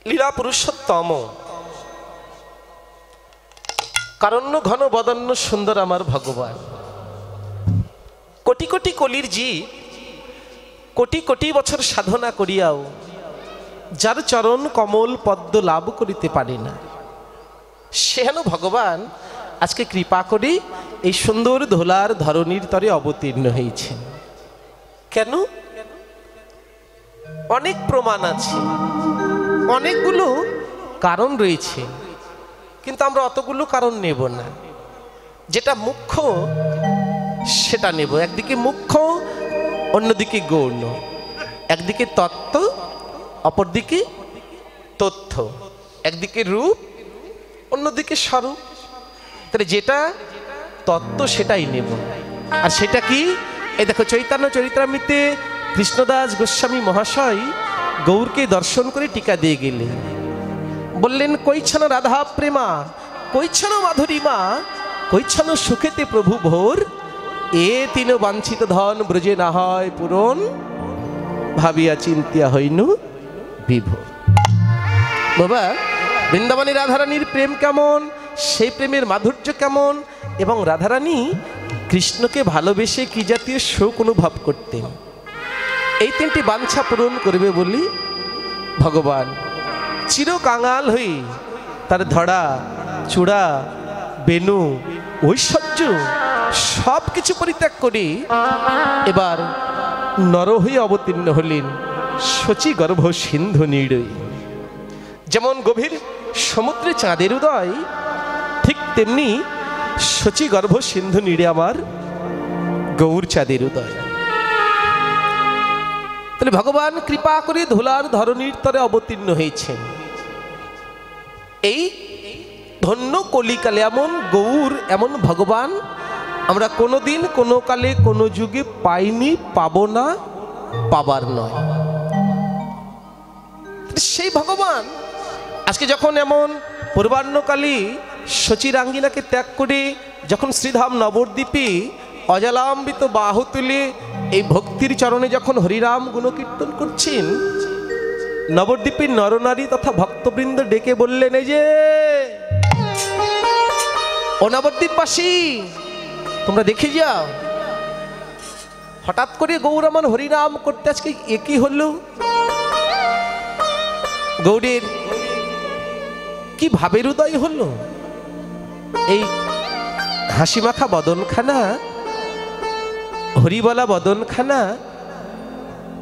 লীলা পুরুষোত্তম কারণ্য ঘন বদন্য সুন্দর আমার ভগবান। কোটি কোটি কলির জীব কোটি কোটি বছর সাধনা করিয়াও যার চরণ কমল পদ্ম লাভ করিতে পারে না, সে হেন ভগবান আজকে কৃপা করে এই সুন্দর ধোলার ধরণীর তরে অবতীর্ণ হয়েছেন। কেন? অনেক প্রমাণ আছে, অনেকগুলো কারণ রয়েছে, কিন্তু আমরা অতগুলো কারণ নেব না। যেটা মুখ্য সেটা নেব। একদিকে মুখ্য, অন্যদিকে গৌণ, একদিকে তত্ত্ব, অপরদিকে তথ্য, একদিকে রূপ, অন্যদিকে স্বরূপ। তাহলে যেটা তত্ত্ব সেটাই নেব। আর সেটা কি? এই দেখো, চৈতন্য চরিতামৃতে কৃষ্ণদাস গোস্বামী মহাশয় গৌরকে দর্শন করে টিকা দিয়ে গেলেন। বললেন, কৈছন রাধা প্রেমা, কৈছন মাধুরীমা, কৈছন সুখেতে প্রভু ভোর, এ তিন বাঞ্ছিত ধন ব্রজে না হয় পূরণ, ভাবিয়া চিন্তিয়া হইনু বিভোর। বাবা, বৃন্দাবনী রাধারানীর প্রেম কেমন, সেই প্রেমের মাধুর্য কেমন, এবং রাধারানী কৃষ্ণকে ভালোবেসে কি জাতীয় শোক অনুভব করতেন, এই তিনটি বাঞ্ছা পূরণ করবে বলি ভগবান চির কাঙাল হই তার ধড়া চূড়া বেনু ঐশ্বর্য সব কিছু পরিত্যাগ করে এবার নর হয়ে অবতীর্ণ হলেন শচী গর্ভ সিন্ধু নিড়ই। যেমন গভীর সমুদ্রে চাঁদের উদয়, ঠিক তেমনি শচী গর্ভ সিন্ধু নিড়ে আমার গৌর চাঁদের উদয়। তাহলে ভগবান কৃপা করে ধুলার ধরণীর তরে অবতীর্ণ হয়েছেন। এই ধন্য কলিকালে এমন গৌর, এমন ভগবান আমরা কোনোদিন কোনো কালে কোনো যুগে পাইনি, পাবো না, পাবার নয়। সেই ভগবান আজকে যখন এমন পূর্বাহ্নকালী শচীরাঙ্গিনাকে ত্যাগ করে যখন শ্রীধাম নবদ্বীপে অজলাম্বিত বাহু তুলে এই ভক্তির চরণে যখন হরিরাম গুণকীর্তন করছেন, নবদ্বীপের নরনারী তথা ভক্তবৃন্দ ডেকে বললেন, এই যে ও নবদ্বীপবাসী, তোমরা দেখে যাও, হঠাৎ করে গৌর আমার হরিনাম করতে আজকে একই হলো। গৌরের কি ভাবের উদয় হলো, এই হাসি মাখা বদনখানা, হরিবলা বদনখানা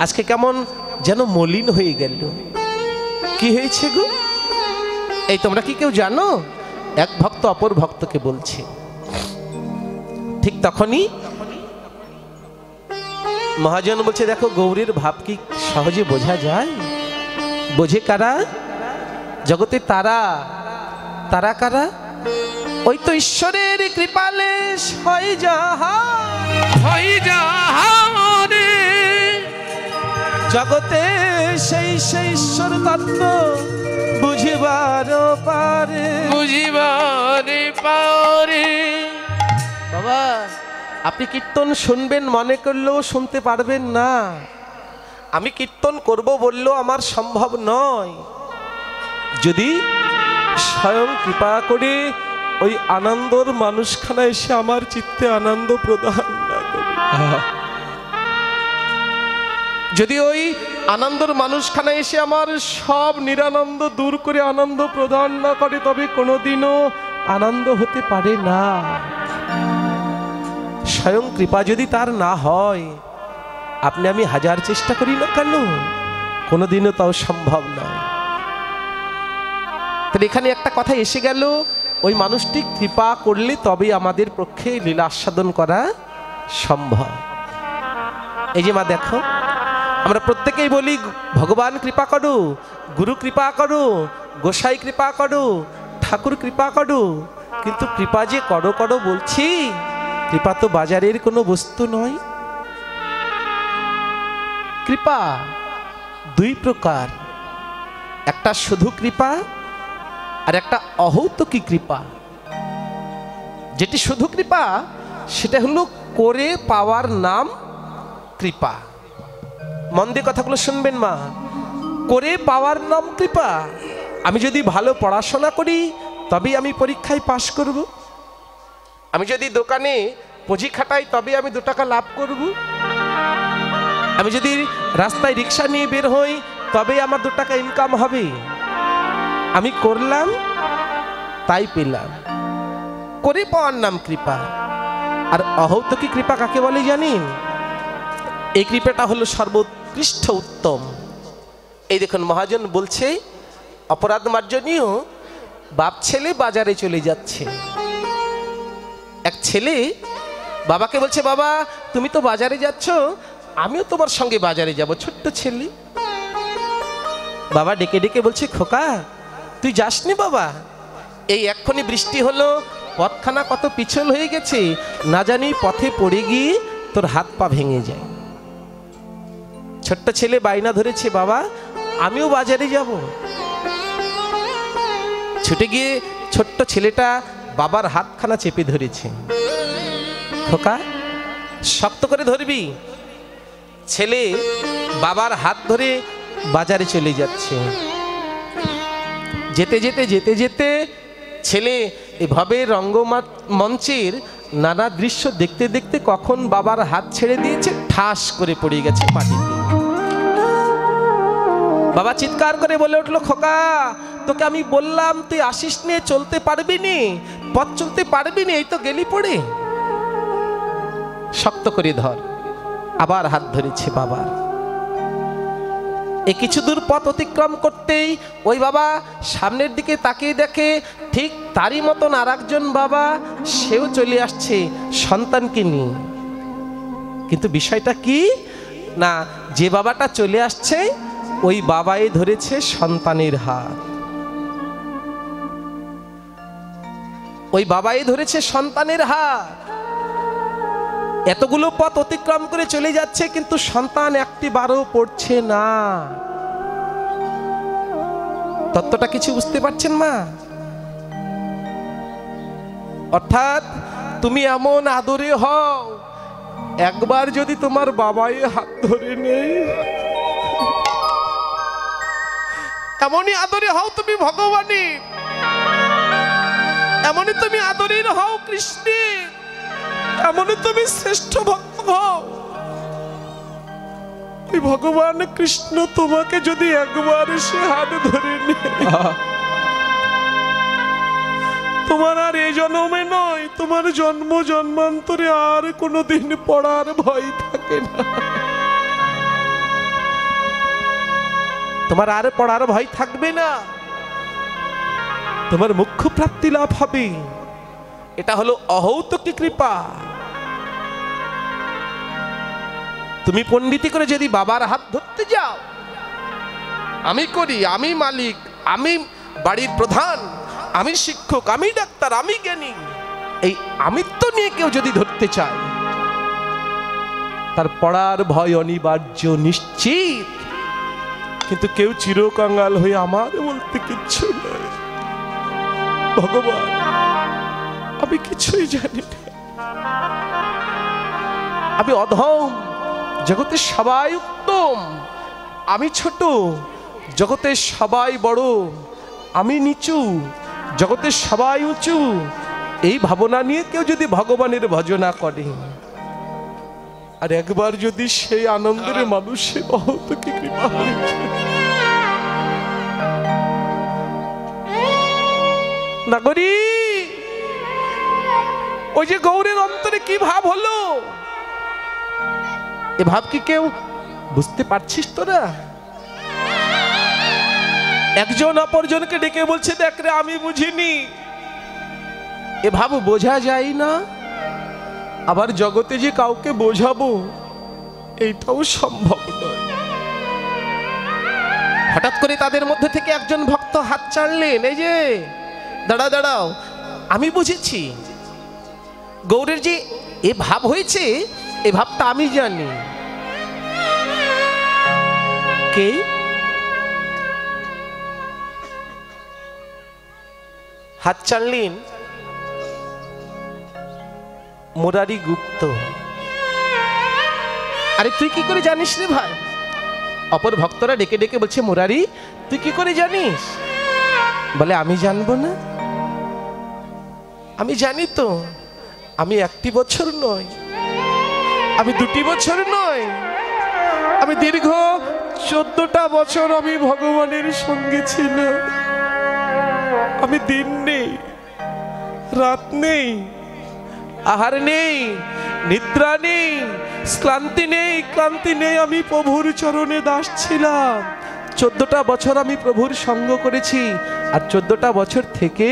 আজকে কেমন যেন মলিন হয়ে গেল। কি হয়েছে গো? এই তোমরা কি কেউ জানো? এক ভক্ত অপর ভক্তকে বলছে। ঠিক তখনই মহাজন বলছে, দেখো গৌরীর ভাব কি সহজে বোঝা যায়? বোঝে কারা? জগতে তারা। তারা কারা? ওই তো ঈশ্বরের কৃপালে হয় যাহা, হয় যাহা রে জগতে সেই সেই ঈশ্বর তত্ত্ব বুঝিবার পারে, বুঝিবার পারে। বাবা, আপনি কীর্তন শুনবেন মনে করলেও শুনতে পারবেন না। আমি কীর্তন করব বললেও আমার সম্ভব নয়, যদি স্বয়ং কৃপা করে ওই আনন্দর মানুষখানা এসে আমার চিত্তে আনন্দ প্রদান না করে। যদি ওই আনন্দর মানুষখানা এসে আমার সব নিরানন্দ দূর করে আনন্দ প্রদান না করে, তবে কোনোদিনও আনন্দ হতে পারে না। স্বয়ং কৃপা যদি তার না হয়, আপনি আমি হাজার চেষ্টা করি না কেন, কোনোদিনও তাও সম্ভব নয়। তাহলে এখানে একটা কথা এসে গেল, ওই মানুষটি কৃপা করলে তবে আমাদের পক্ষে লীলা আস্বাদন করা সম্ভব। এই যে মা দেখো, আমরা প্রত্যেকেই বলি ভগবান কৃপা করো, গুরু কৃপা করো, গোসাই কৃপা করো, ঠাকুর কৃপা করো, কিন্তু কৃপা যে করো করো বলছি, কৃপা তো বাজারের কোনো বস্তু নয়। কৃপা দুই প্রকার, একটা শুধু কৃপা আর একটা অহৌতুকী কৃপা। যেটি শুধু কৃপা সেটা হলো করে পাওয়ার নাম কৃপা। মন দিয়ে কথাগুলো শুনবেন মা, করে পাওয়ার নাম কৃপা। আমি যদি ভালো পড়াশোনা করি তবেই আমি পরীক্ষায় পাশ করব। আমি যদি দোকানে পুঁজি খাটাই তবে আমি 2 টাকা লাভ করব। আমি যদি রাস্তায় রিক্সা নিয়ে বের হই তবে আমার 2 টাকা ইনকাম হবে। আমি করলাম তাই পেলাম। করে পাওয়ার নাম কৃপা। আর অহৌতুকী কৃপা কাকে বলে জানেন? এই কৃপাটা হলো সর্বোৎকৃষ্ট উত্তম। এই দেখুন মহাজন বলছে অপরাধ মার্জনীয় বাপ ছেলে বাজারে চলে যাচ্ছে। এক ছেলে বাবাকে বলছে, বাবা তুমি তো বাজারে যাচ্ছ, আমিও তোমার সঙ্গে বাজারে যাব। ছোট্ট ছেলে। বাবা ডেকে ডেকে বলছে, খোকা তুই যাসনি বাবা? এই এক্ষুনি বৃষ্টি হলো, পথখানা কত পিছল হয়ে গেছে, না জানি পথে পড়ে গিয়ে তোর হাত পা ভেঙে যায়। ছোট্ট ছেলে বায়না ধরেছে, বাবা আমিও বাজারে যাব। ছুটে গিয়ে ছোট্ট ছেলেটা বাবার হাতখানা চেপে ধরেছে। খোকা শক্ত করে ধরবি। ছেলে বাবার হাত ধরে বাজারে চলে যাচ্ছে। যেতে যেতে যেতে যেতে ছেলে এভাবে রঙ্গমঞ্চের নানা দৃশ্য দেখতে দেখতে কখন বাবার হাত ছেড়ে দিয়েছে, ঠাস করে পড়ে গেছে মাটিতে। বাবা চিৎকার করে বলে উঠলো, খোকা তোকে আমি বললাম তুই আসিস নে, চলতে পারবি নি, পথ চলতে পারবি নি, এই তো গেলি পড়ে। শক্ত করে ধর। আবার হাত ধরেছে বাবার। এই কিছু দূর পথ অতিক্রম করতেই ওই বাবা সামনের দিকে তাকিয়ে দেখে ঠিক তারই মতন আর একজন বাবা, সেও চলে আসছে সন্তানকে নিয়ে। কিন্তু বিষয়টা কি না, যে বাবাটা চলে আসছে ওই বাবাই ধরেছে সন্তানের হাত। ওই বাবাই ধরেছে সন্তানের হাত। এতগুলো পথ অতিক্রম করে চলে যাচ্ছে কিন্তু সন্তান একটি বারও পড়ছে না। তত্ত্বটা কিছু বুঝতে পারছেন মা? অর্থাৎ তুমি এমন আদরে হও, একবার যদি তোমার বাবাই হাত ধরে নেই, এমনই আদরে হও তুমি ভগবানের, এমনই তুমি আদরের হও কৃষ্ণের, এমনই তুমি শ্রেষ্ঠ ভক্ত হও। ভগবান কৃষ্ণ তোমাকে যদি একবার সে হাত ধরে নেয়, তোমার আর এই জন্মে নয়, তোমার জন্ম জন্মান্তরে আর কোনোদিন পড়ার ভয় থাকে না। তোমার আর পড়ার ভয় থাকবে না, তোমার মুখ্য প্রাপ্তি লাভ হবে। এটা হলো অহৌতুকী কৃপা। তুমি পণ্ডিতি করে যদি বাবার হাত ধরতে যাও, আমি করি, আমি মালিক, আমি বাড়ির প্রধান, আমি শিক্ষক, আমি ডাক্তার, আমি জ্ঞানী, এই আমিত্ব নিয়ে কেউ যদি ধরতে চায়, তার পড়ার ভয় অনিবার্য, নিশ্চিত। কিন্তু কেউ চিরকাঙ্গাল হয়ে আমার বলতে কিচ্ছু নয়, ভগবান আমি কিছুই জানি না, আমি অধম, জগতের সবাই উত্তম, আমি ছোট, জগতের সবাই বড়, আমি নিচু, জগতের সবাই উঁচু। এই ভাবনা নিয়ে কেউ যদি ভগবানের ভজনা করে, আর একবার যদি সেই আনন্দের মানুষের অহৌতুকী কৃপা হয়েছে, নাগরী ওই যে গৌরের অন্তরে কি ভাব হলো, এ ভাব কি কেউ বুঝতে পারছিস তোরা? একজন অপরজনকে ডেকে বলছে, দেখ রে আমি বুঝিনি। এ ভাব বোঝা যায় না, আবার জগতে যে কাউকে বোঝাবো এইটাও সম্ভব নয়। হঠাৎ করে তাদের মধ্যে থেকে একজন ভক্ত হাত চাড়লেন, এই যে দাঁড়াও দাঁড়াও, আমি বুঝেছি, গৌরের যে এ ভাব হয়েছে এ ভাবটা আমি জানি। কে? হাত চাড়লেন মুরারি গুপ্ত। আরে তুই কি করে জানিস রে ভাই? অপর ভক্তরা ডেকে ডেকে বলছে, মুরারি তুই কি করে জানিস? বলে আমি জানবো না? আমি জানি তো, আমি 1টি বছর নয়, আমি 2টি বছর নয়, আমি দীর্ঘ 14টা বছর আমি ভগবানের সঙ্গে ছিল। আমি দিন নেই, রাত নেই, আহার নেই, নিদ্রা নেই, ক্লান্তি নেই, ক্লান্তি নেই, আমি প্রভুর চরণে দাস ছিলাম। 14টা বছর আমি প্রভুর সঙ্গ করেছি, আর 14টা বছর থেকে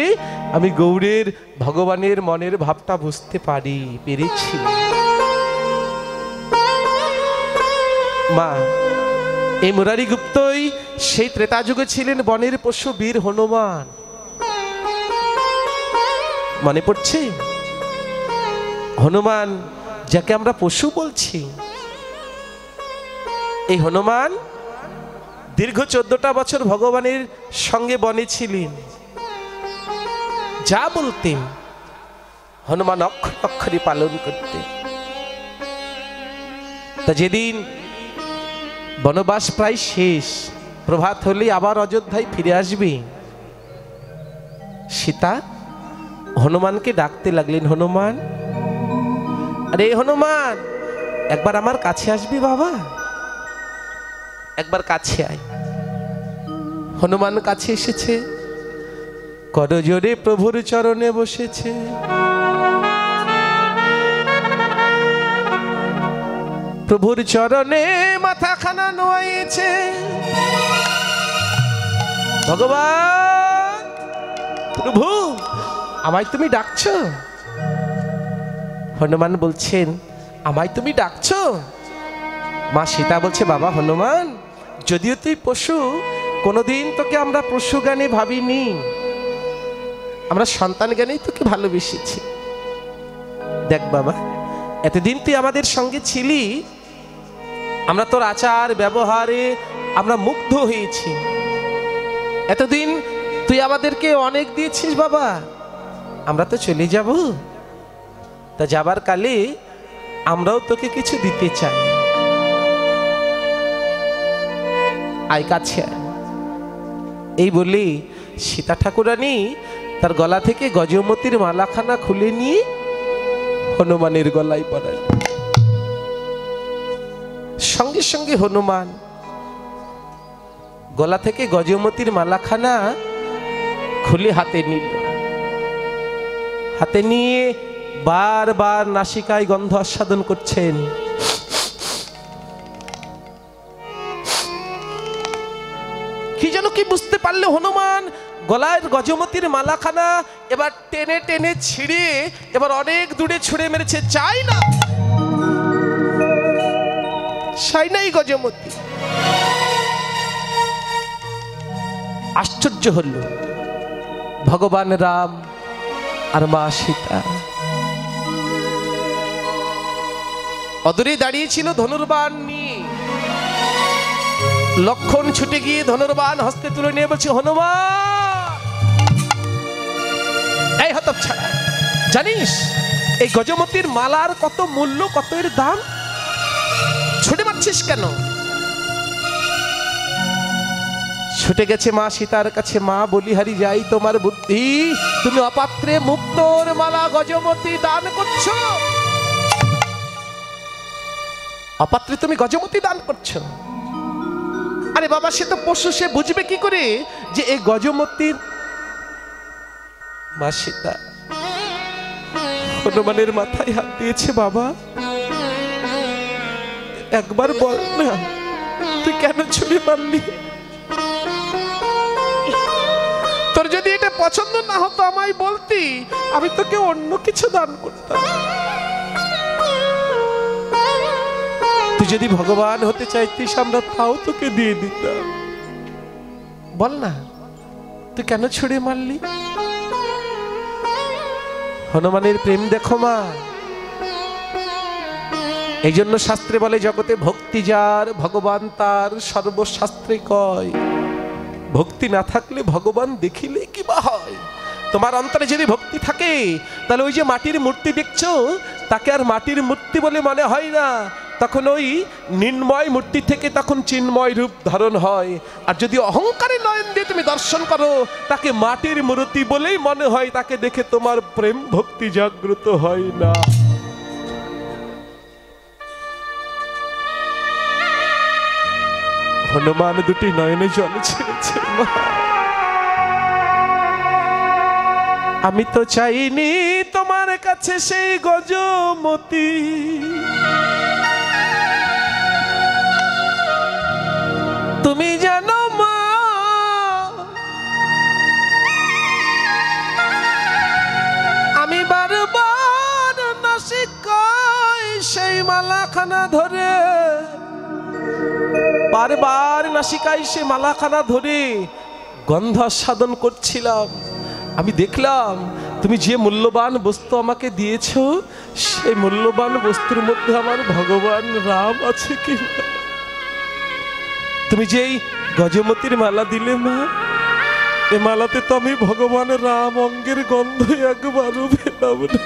আমি গৌরের ভগবানের মনের ভাবটা বুঝতে পেরেছি। মা, এই মুরারি গুপ্তই সেই ত্রেতা যুগে ছিলেন বনের পশু বীর হনুমান। মনে পড়ছে? হনুমান যাকে আমরা পশু বলছি, এই হনুমান দীর্ঘ 14টা বছর ভগবানের সঙ্গে বনে ছিলেন। যা বলতেন হনুমান অক্ষরে অক্ষরে পালন করতে। তা যেদিন বনবাস প্রায় শেষ, প্রভাত হলেই আবার অযোধ্যায় ফিরে আসবে, সীতা হনুমানকে ডাকতে লাগলেন, হনুমান, আরে হনুমান, একবার আমার কাছে আসবি বাবা, একবার কাছে আয়। হনুমান কাছে এসেছে, করজোড়ে প্রভুর চরণে বসেছে। প্রভুর চরণে মাথাখানা নোয়াইছে। ভগবান, প্রভু, আমায় তুমি ডাকছো? হনুমান বলছেন, আমায় তুমি ডাকছো? মা সীতা বলছে, বাবা হনুমান, যদিও তুই পশু, কোনোদিন তোকে আমরা পশু জ্ঞানে ভাবিনি, আমরা সন্তান জ্ঞানেই তোকে ভালোবেসেছি। দেখ বাবা, এতদিন তুই আমাদের সঙ্গে ছিলি, আমরা তোর আচার ব্যবহারে আমরা মুগ্ধ হয়েছি। এতদিন তুই আমাদেরকে অনেক দিয়েছিস বাবা, আমরা তো চলে যাব, তা যাবার কালে আমরাও তোকে কিছু দিতে চাই। আয় কাছে আয়। এই বলে সীতা ঠাকুরানী তার গলা থেকে গজমতির মালাখানা খুলে নিয়ে হনুমানের গলায় পরাল। সঙ্গে সঙ্গে হনুমান গলা থেকে গজমতির মালাখানা খুলে হাতে নিল। হাতে নিয়ে বারবার নাসিকায় গন্ধ আস্বাদন করছেন। কি যেন কি বুঝতে পারলে হনুমান গলায় গজমতির মালাখানা এবার টেনে টেনে ছিঁড়ে এবার অনেক দূরে ছুঁড়ে মেরেছে। চাই না, চাই নাই গজমতি। আশ্চর্য হল ভগবান রাম আর মা সীতা। অদূরে দাঁড়িয়েছিল ধনুর্বাণ নিয়ে। লক্ষণ ছুটে গিয়ে ধনুর্বাণ হস্তে তুলে নিয়ে বলছে, হনুমান, এই হতচ্ছাড়া, জানিস এই গজমতির মালার কত মূল্য, কত এর দাম? ছুটে মারছিস কেন? ছুটে গেছে মা সীতার কাছে। মা বলিহারি যাই তোমার বুদ্ধি, তুমি অপাত্রে মুক্তোর মালা গজমতি দান করছো। অপাত্রে তুমি গজমতি দান করছো? আরে বাবা, সে তো পশু, সে বুঝবে কি করে যে এই গজমতির? মা সীতা হনুমানের মাথায় হাত দিয়েছে। বাবা, একবার বল না, তুই কেন ছুরি মারলি? তোর যদি এটা পছন্দ না হতো আমায় বলতি, আমি তোকে অন্য কিছু দান করতাম। তুই যদি ভগবান হতে চাইতিস আমরা তাও তোকে দিয়ে দিতাম। বল না, তুই কেন ছুড়ে মারলি? হনুমানের প্রেম দেখো মা। এই জন্য শাস্ত্রে বলে, জগতে ভক্তি যার ভগবান তার, সর্বশাস্ত্রে কয়। ভক্তি না থাকলে ভগবান দেখিলে কি বা হয়? তোমার অন্তরে যদি ভক্তি থাকে তাহলে ওই যে মাটির মূর্তি দেখছো তাকে আর মাটির মূর্তি বলে মনে হয় না, তখন ওই নির্ময় মূর্তি থেকে তখন চিন্ময় রূপ ধারণ হয়। আর যদি অহংকারে নয়ন দিয়ে তুমি দর্শন করো, তাকে মাটির মূর্তি বলেই মনে হয়, তাকে দেখে তোমার প্রেম ভক্তি জাগ্রত হয় না। হনুমান দুটি নয়নে জল ছেড়েছে। আমি তো চাইনি তোমার কাছে সেই গজমতি, তুমি জানো মা আমি বারবার নাসিকায় সেই মালাখানা ধরে, বারবার নাসিকায় সেই মালাখানা ধরে গন্ধ সাধন করছিলাম। আমি দেখলাম তুমি যে মূল্যবান বস্তু আমাকে দিয়েছো, সেই মূল্যবান বস্তুর মধ্যে আমার ভগবান রাম আছে কিনা। তুমি যেই গজমতির মালা দিলে মা, এ মালাতে তো আমি ভগবান রাম অঙ্গের গন্ধ একবারও পেলাম না।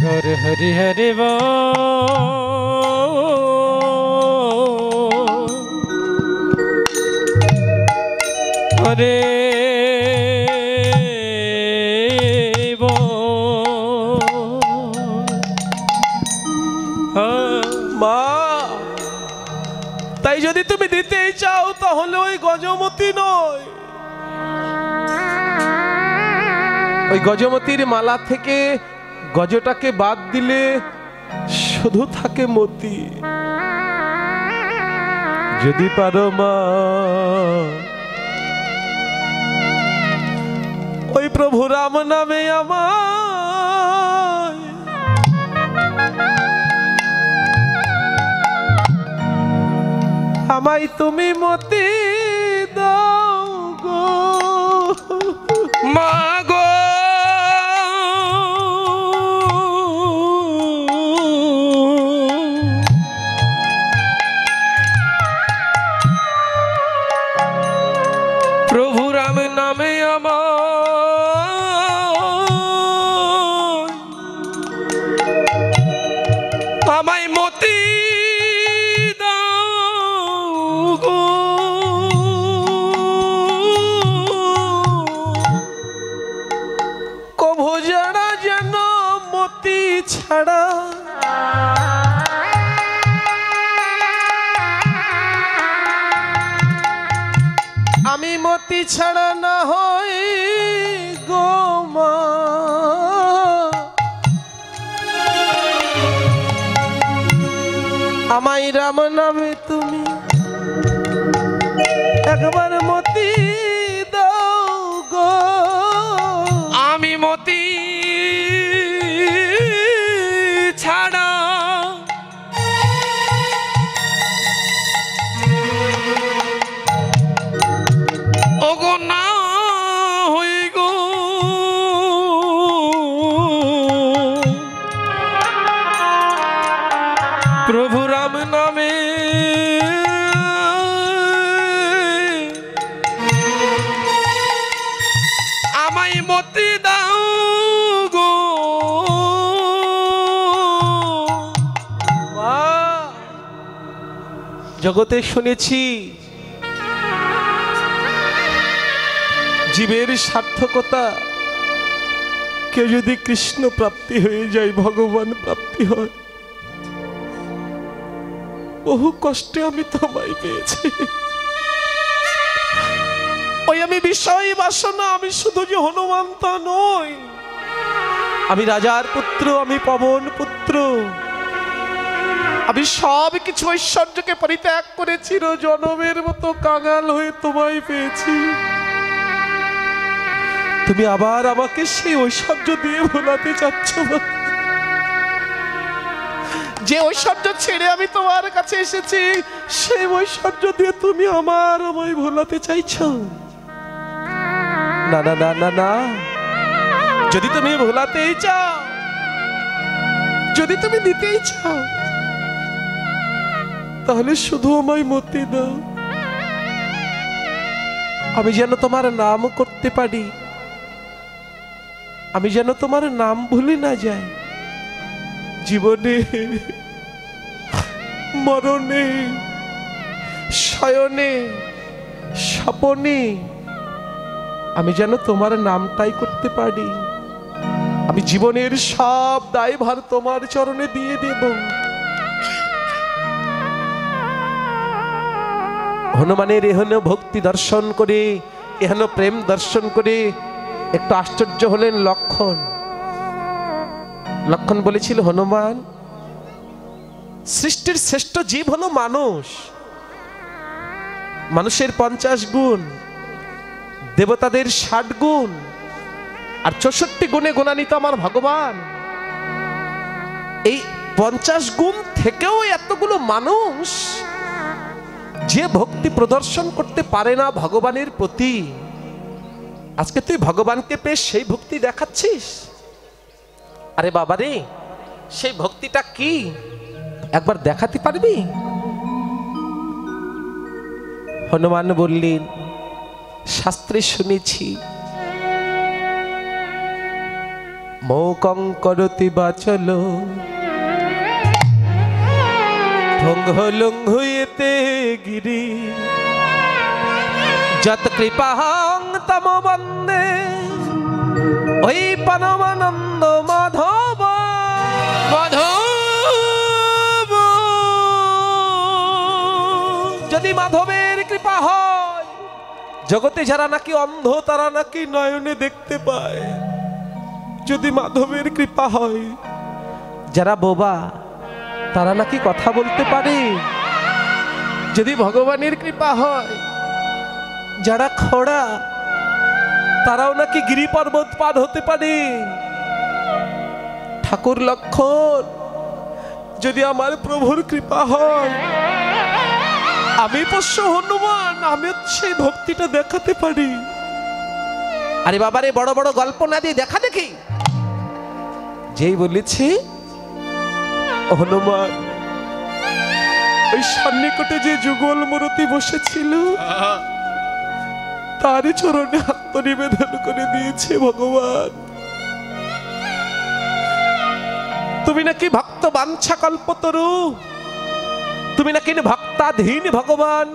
হরে হরি হরে হরে মা, তাই যদি তুমি দিতেই চাও তাহলে ওই গজমতি নয়, ওই গজমতির মালা থেকে গজটাকে বাদ দিলে শুধু থাকে মতি। যদি পারো মা ওই প্রভু রাম নামে আমায় তুমি মতি দাও গো মা গো। প্রভু রাম নামে আমায় মতি দাও গো। কভু যারা যেন মতি ছাড়া আমি মতি ছাড়া না হই গো মা। আমায় রাম নামে তুমি একবার মতি দাও গো। আমি মতি ছাড়া ওগো না হই গো। প্রভু রাম নামে আমায় মতি দাও গো। মা, জগতে শুনেছি জীবের সার্থকতা, কেউ যদি কৃষ্ণ প্রাপ্তি হয়ে যায়, ভগবান প্রাপ্তি হয়। বহু কষ্টে আমি তোমায় পেয়েছি। ওই আমি বিষয় বাসনা, আমি শুধু যে হনুমান তা নই, আমি রাজার পুত্র, আমি পবন পুত্র, আমি সব কিছু ঐশ্বর্যকে পরিত্যাগ করে চিরজনমের মতো কাঙাল হয়ে তোমায় পেয়েছি। তুমি আবার আমাকে সেই ঐশ্বর্য দিয়ে ভোলাতে চাচ্ছ না? যে ঐশ্বর্য ছেড়ে আমি তোমার কাছে এসেছি, সেই ঐশ্বর্য দিয়ে তুমি আমায় ভোলাতে চাইছো? না না না না না, যদি তুমি ভোলাতেই চাও, যদি তুমি দিতেই চাও, তাহলে শুধু আমায় মতি দাও। আমি যেন তোমার নাম করতে পারি, আমি যেন তোমার নাম ভুলে না যাই। জীবনে মরণে শয়নে স্বপনে আমি যেন তোমার নামটাই করতে পারি। আমি জীবনের সব দায়ভার তোমার চরণে দিয়ে দেব। হনুমানের এহেন ভক্তি দর্শন করে, এহেন প্রেম দর্শন করে একটু আশ্চর্য হলেন লক্ষণ। লক্ষণ বলেছিল, হনুমান, সৃষ্টির শ্রেষ্ঠ জীব হলো মানুষ। মানুষের 50 গুণ, দেবতাদের 60 গুণ, আর 64 গুণে গুণান্বিত আমার ভগবান। এই 50 গুণ থেকেও এতগুলো মানুষ যে ভক্তি প্রদর্শন করতে পারে না ভগবানের প্রতি, আজকে তুই ভগবানকে পেয়ে সেই ভক্তি দেখাচ্ছিস। আরে বাবারে, সেই ভক্তিটা কি একবার দেখাতে পারবি? হনুমান বললেন, শাস্ত্রে শুনেছি, মৌকং করতি বাচল ভঙ্গলঙ্ঘুয়েতে গিরি যত কৃপাহং তম বন্দে ওই পরমানন্দ মাধব। মাধব, যদি মাধবের কৃপা হয়, জগতে যারা নাকি অন্ধ তারা নাকি নয়নে দেখতে পায়। যদি মাধবের কৃপা হয়, যারা বোবা তারা নাকি কথা বলতে পারে। যদি ভগবানের কৃপা হয়, যারা খোড়া তারাও নাকি গিরি পর্বত পার হতে পারে। ঠাকুর লক্ষণ, যদি আমার প্রভুর কৃপা হয়, আমি পোষ্য হনুমান, আমি সেই ভক্তিটা দেখাতে পারি। আরে বাবারে, বড় বড় গল্প না দিয়ে দেখা দেখি। যেই বলেছি হনুমান, ওই সন্নিকটে যে যুগল মূর্তি বসেছিল তার চরণে আত্মনিবেদন করে দিয়েছে ভগবান। তুমি নাকি ভক্ত বাঞ্ছা কল্পতরু, তুমি নাকি ভক্তাধীন ভগবান।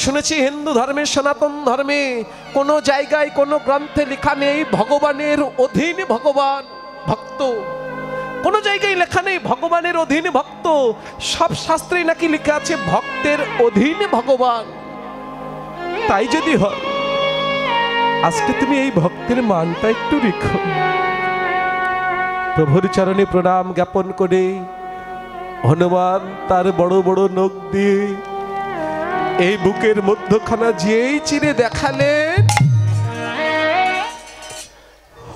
শুনেছি হিন্দু ধর্মে, সনাতন ধর্মে কোন জায়গায় কোন গ্রন্থে লেখা নেই ভগবানের অধীন ভগবান ভক্ত। কোন জায়গায় লেখা নেই ভগবানের অধীন ভক্ত। সব শাস্ত্রে নাকি লেখা আছে ভক্তের অধীন ভগবান। তাই যদি হয়, আজকে তুমি এই ভক্তের মানটা একটু রেখো। প্রভুর চরণে প্রণাম জ্ঞাপন করে হনুমান তার বড় বড় নখ দিয়ে এই বুকের মধ্যখানা যেই চিরে দেখালেন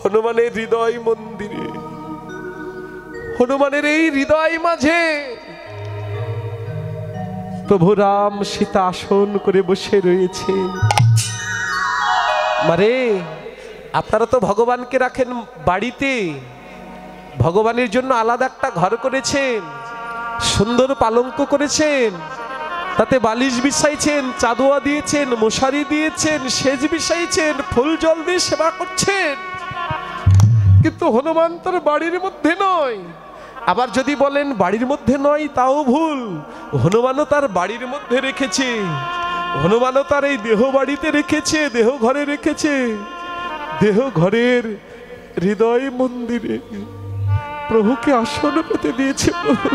হনুমানের হৃদয় মন্দিরে, হনুমানের এই হৃদয় মাঝে প্রভু রাম সীতা আসন করে বসে রয়েছে। মারে, আপনারা তো ভগবানকে রাখেন বাড়িতে, ভগবানের জন্য আলাদা একটা ঘর করেছেন, সুন্দর পালঙ্ক করেছেন, তাতে বালিশ বিছাইছেন, চাদুয়া দিয়েছেন, মশারি দিয়েছেন, সেজ বিছাইছেন, ফুল জল দিয়ে সেবা করছেন। কিন্তু হনুমান তোর বাড়ির মধ্যে নয়। আবার যদি বলেন বাড়ির মধ্যে নয়, তাও ভুল। হনুমানও তার বাড়ির মধ্যে রেখেছে, হনুমানও তার এই দেহ বাড়িতে রেখেছে, দেহ ঘরে রেখেছে। দেহ ঘরের হৃদয় মন্দিরে প্রভুকে আসন পেতে দিয়েছে। প্রভু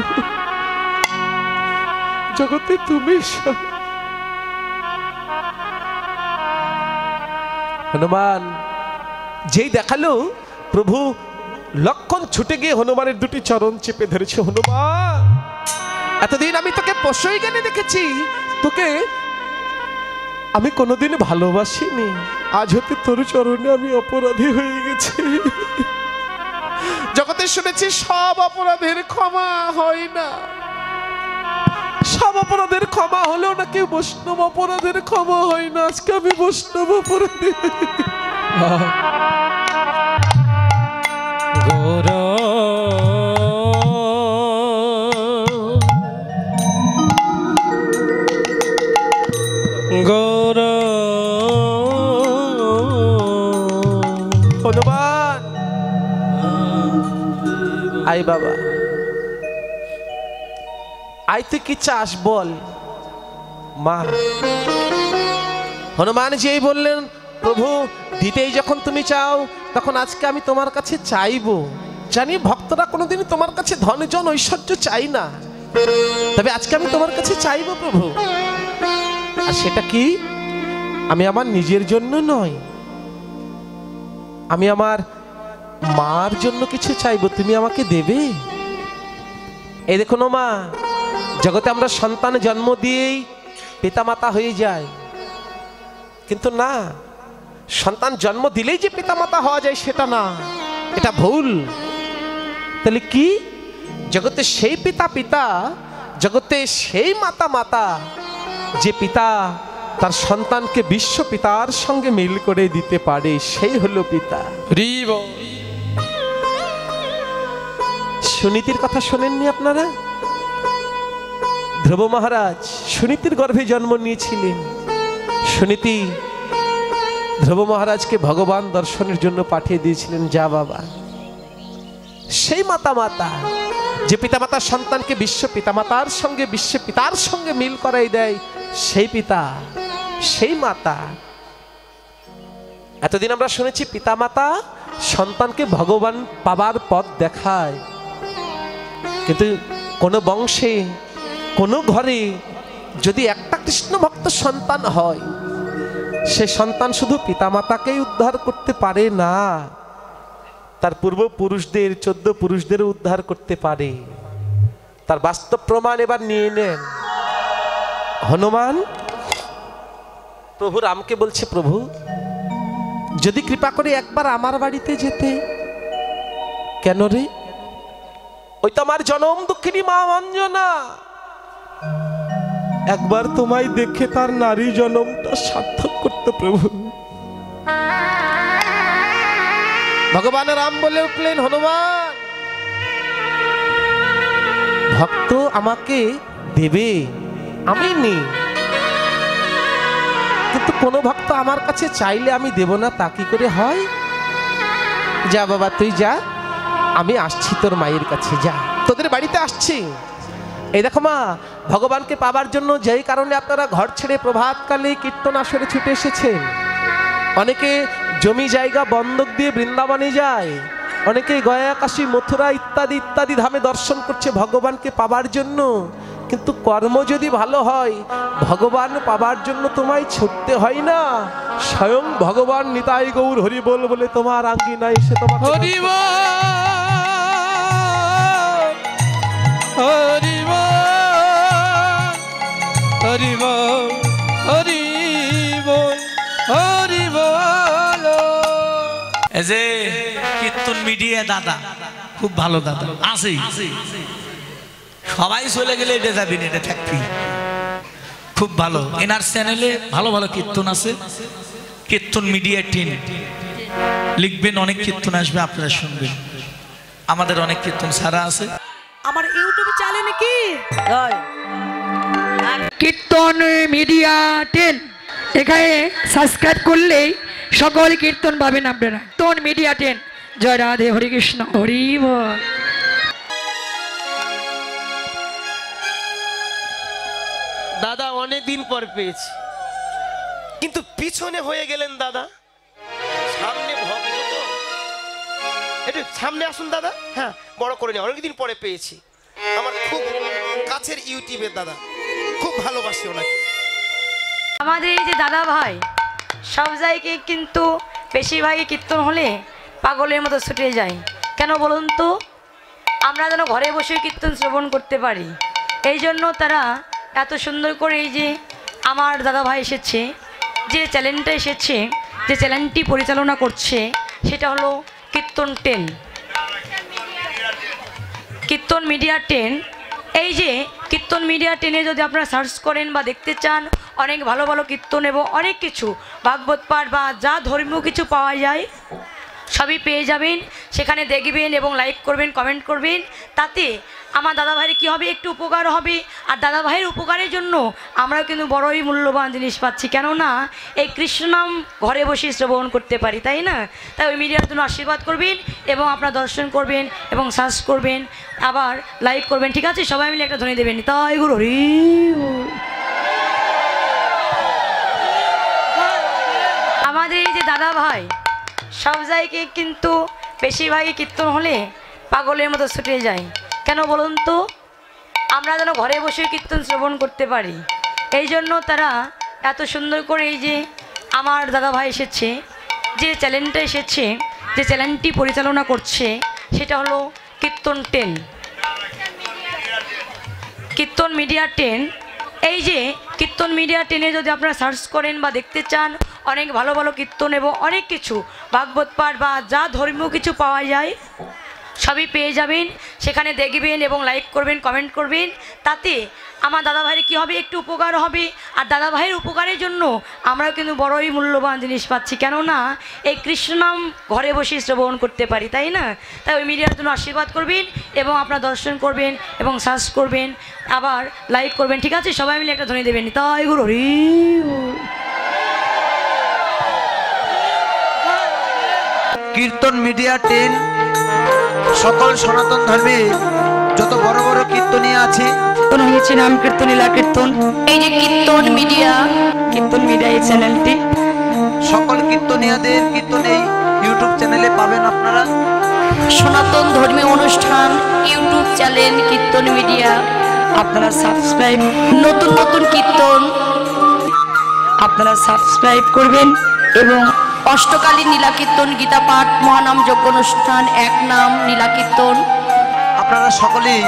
জগতে তুমি হনুমান যেই দেখালো, প্রভু লক্ষণ ছুটে গিয়ে হনুমানের দুটি চরণ চেপে ধরেছে। হনুমান, এতদিন আমি তোকে পোষ্যই জ্ঞানে দেখেছি, তোকে আমি কোনোদিন ভালোবাসিনি। আজ হতে তোর চরণে আমি অপরাধী হয়ে গেছি। জগতে শুনেছি সব অপরাধের ক্ষমা হয় না, সব অপরাধের ক্ষমা হলেও নাকি বৈষ্ণব অপরাধের ক্ষমা হয় না। আজকে আমি বৈষ্ণব অপরাধী। হনুমান, সাই বাবা, আয় তুই কি চাস বল। মা হনুমান যেই বললেন, প্রভু দিতেই যখন তুমি চাও, তখন আজকে আমি তোমার কাছে চাইবো। জানি ভক্তরা কোনোদিনই তোমার কাছে ধন জন ঐশ্বর্য চাই না, তবে আজকে আমি তোমার কাছে চাইবো প্রভু। আর সেটা কি? আমি আমার নিজের জন্য নয়, আমি আমার মার জন্য কিছু চাইবো, তুমি আমাকে দেবে। এই দেখুন মা, জগতে আমরা সন্তান জন্ম দিয়েই পিতামাতা হয়ে যায়, কিন্তু না, সন্তান জন্ম দিলেই যে পিতামাতা হওয়া যায় সেটা না, এটা ভুল। তাহলে কি? জগতে সেই পিতা, জগতে সেই মাতা, যে পিতা তার সন্তানকে বিশ্ব পিতার সঙ্গে মিল করে দিতে পারে, সেই হলো পিতা। সুনীতির কথা শোনেননি আপনারা? ধ্রুব মহারাজ সুনীতির গর্ভে জন্ম নিয়েছিলেন। সুনীতি ধ্রুব মহারাজকে ভগবান দর্শনের জন্য পাঠিয়ে দিয়েছিলেন, যা বাবা। সেই মাতা, যে পিতামাতা সন্তানকে বিশ্ব পিতামাতার সঙ্গে, বিশ্ব পিতার সঙ্গে মিল করাই দেয়, সেই পিতা, সেই মাতা। এতদিন আমরা শুনেছি পিতামাতা সন্তানকে ভগবান পাবার পথ দেখায়, কিন্তু কোন বংশে, কোন ঘরে যদি একটা কৃষ্ণ ভক্ত সন্তান হয়, সে সন্তান শুধু পিতামাতাকেই উদ্ধার করতে পারে না, তার পূর্বপুরুষদের, 14 পুরুষদেরও উদ্ধার করতে পারে। তার বাস্তব প্রমাণ এবার নিয়ে নেন। হনুমান প্রভু রামকে বলছে, প্রভু যদি কৃপা করে একবার আমার বাড়িতে যেতে। কেন রে? ওই তো আমার জনম দুঃখিনী মা অঞ্জনা, একবার তোমায় দেখে তার নারী জনমটা সার্থক করতে প্রভু। ভগবান রাম বলে উঠলেন, হনুমান ভক্ত আমাকে দেবে, আমি নেই, কিন্তু কোন ভক্ত আমার কাছে চাইলে আমি দেব না, তা কি করে হয়? যা বাবা তুই যা, আমি আসছি তোর মায়ের কাছে, যা, তোদের বাড়িতে আসছি। এই দেখো মা, ভগবানকে পাবার জন্য যেই কারণে আপনারা ঘর ছেড়ে প্রভাতকালে কীর্তন আসরে ছুটে এসেছেন, অনেকে জমি জায়গা বন্ধক দিয়ে বৃন্দাবনে যায়, অনেকে গয়া, কাশী, মথুরা ইত্যাদি ইত্যাদি ধামে দর্শন করছে ভগবানকে পাবার জন্য। কিন্তু কর্ম যদি ভালো হয়, ভগবান পাবার জন্য তোমায় ছুটতে হয় না, স্বয়ং ভগবান নিতাই গৌর হরি বল বলে তোমার আঙ্গিনায় এসে তোমাকে হরি বল, হরি বল, হরি বল, হরি বল, হরি বল। এই যে কীর্তন মিডিয়া দাদা, খুব ভালো দাদা আছে, সবাই চলে গেলে এটা যাবি না, এটা থাকবি, খুব ভালো। এনার চ্যানেলে ভালো ভালো কীর্তন আছে, কীর্তন মিডিয়া টিম লিখবেন, অনেক কীর্তন আসবে, আপনারা শুনবেন। আমাদের অনেক কীর্তন ছাড়া আছে আমার ইউটিউবে চ্যানেল নাকি কীর্তন মিডিয়া 10, এখানে সাবস্ক্রাইব করলেই সকল কীর্তন পাবেন আপনারা। কীর্তন মিডিয়া 10। জয় রাধে, হরে কৃষ্ণ, হরি বল। দাদা অনেকদিন পর পেয়েছি, কিন্তু পিছনে হয়ে গেলেন দাদা, সামনে ভক্ত তো, একটু সামনে আসুন দাদা। হ্যাঁ, বড় করে নিয়ে অনেকদিন পরে পেয়েছি, আমার খুব কাছের ইউটিউবের দাদা, খুব ভালোবাসি ওনাকে। আমাদের এই যে দাদা ভাই সব জায়গায় কিন্তু বেশিরভাগই কীর্তন হলে পাগলের মতো ছুটে যায়। কেন বলুন তো? আমরা যেন ঘরে বসে কীর্তন শ্রবণ করতে পারি, এই জন্য তারা এত সুন্দর করে, এই যে আমার দাদা ভাই এসেছে, যে চ্যানেলটা এসেছে, যে চ্যানেলটি পরিচালনা করছে, সেটা হলো কীর্তন 10, কীর্তন মিডিয়া 10। এই যে কীর্তন মিডিয়া 10-এ যদি আপনারা সার্চ করেন বা দেখতে চান, অনেক ভালো ভালো কীর্তন এবং অনেক কিছু ভাগবত পাঠ বা যা ধর্মীয় কিছু পাওয়া যায় সবই পেয়ে যাবেন। সেখানে দেখবেন এবং লাইক করবেন, কমেন্ট করবেন, তাতে আমার দাদা ভাইয়ের কী হবে, একটু উপকার হবে। আর দাদা ভাইয়ের উপকারের জন্য আমরা কিন্তু বড়ই মূল্যবান জিনিস পাচ্ছি, কেননা এই কৃষ্ণ নাম ঘরে বসে শ্রবণ করতে পারি, তাই না? তাই ওই মিডিয়ার জন্য আশীর্বাদ করবেন এবং আপনার দর্শন করবেন এবং সার্চ করবেন, আবার লাইক করবেন, ঠিক আছে? সবাই মিলে একটা ধ্বনি দেবেন, তাই গুরু হরি বল। আমাদের এই যে দাদা ভাই সব জায়গায় কিন্তু বেশিরভাগই কীর্তন হলে পাগলের মতো ছুটে যায়, কেন বলুন তো? আমরা যেন ঘরে বসে কীর্তন শ্রবণ করতে পারি, এই জন্য তারা এত সুন্দর করে এই যে আমার দাদা ভাই এসেছে, যে চ্যানেলটা এসেছে, যে চ্যানেলটি পরিচালনা করছে সেটা হলো কীর্তন 10, কীর্তন মিডিয়া 10। এই যে কীর্তন মিডিয়া 10-এ যদি আপনারা সার্চ করেন বা দেখতে চান, অনেক ভালো ভালো কীর্তন এবং অনেক কিছু ভাগবত পাঠ বা যা ধর্মীয় কিছু পাওয়া যায় সবই পেয়ে যাবেন। সেখানে দেখবেন এবং লাইক করবেন, কমেন্ট করবেন, তাতে আমার দাদা ভাইয়ের কী হবে, একটু উপকার হবে। আর দাদা ভাইয়ের উপকারের জন্য আমরা কিন্তু বড়ই মূল্যবান জিনিস পাচ্ছি, কেননা এই কৃষ্ণ নাম ঘরে বসে শ্রবণ করতে পারি, তাই না? তাই ওই মিডিয়ার জন্য আশীর্বাদ করবেন এবং আপনার দর্শন করবেন এবং সার্চ করবেন, আবার লাইক করবেন, ঠিক আছে? সবাই মিলে একটা ধ্বনি দেবেন, তাই গুরু হরি বল। কীর্তন মিডিয়া 10 সকল সনাতন ধর্মে যত বড় বড় কীর্তনীয় আছে, কীর্তন হয়েছে নাম কীর্তন, লীলা কীর্তন। এই যে কীর্তন মিডিয়া এই চ্যানেলটি, সকল কীর্তনীয়দের কীর্তন এই ইউটিউব চ্যানেলে পাবেন আপনারা। সনাতন ধর্মীয় অনুষ্ঠান ইউটিউব চ্যানেল কীর্তন মিডিয়া, আপনারা সাবস্ক্রাইব, নতুন নতুন কীর্তন আপনারা সাবস্ক্রাইব করবেন এবং অষ্টকালীন নীলা কীর্তন, গীতা পাঠ, মহানাম যজ্ঞ অনুষ্ঠান, এক নাম নীলা কীর্তন, আপনারা সকলেই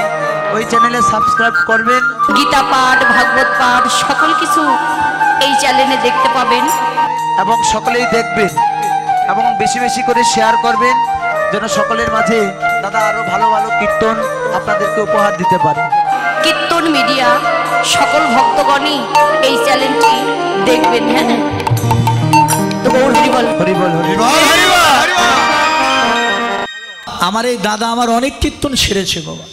ওই চ্যানেলে সাবস্ক্রাইব করবেন। গীতা পাঠ, ভাগবত পাঠ সকল কিছু এই চ্যানেলে দেখতে পাবেন এবং সকলেই দেখবেন এবং বেশি বেশি করে শেয়ার করবেন, যেন সকলের মাঝে দাদা আরো ভালো ভালো কীর্তন আপনাদেরকে উপহার দিতে পারে। কীর্তন মিডিয়া সকল ভক্তগণই এই চ্যানেলটি দেখবেন। হ্যাঁ, তো হরি বল, হরি বল, হরি বল। আমার এই দাদা আমার অনেক কীর্তন সেরেছে বাবা।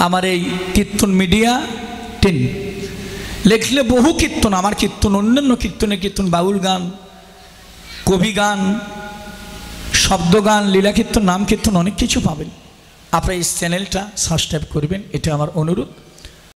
আমার এই কীর্তন মিডিয়া 10 লেখলে বহু কীর্তন, আমার কীর্তন, অন্যান্য কীর্তনের কীর্তন, বাউল গান, কবি গান, শব্দ গান, লীলা কীর্তন, নাম কীর্তন, অনেক কিছু পাবেন। আপনারা এই চ্যানেলটা সাবস্ক্রাইব করবেন, এটা আমার অনুরোধ।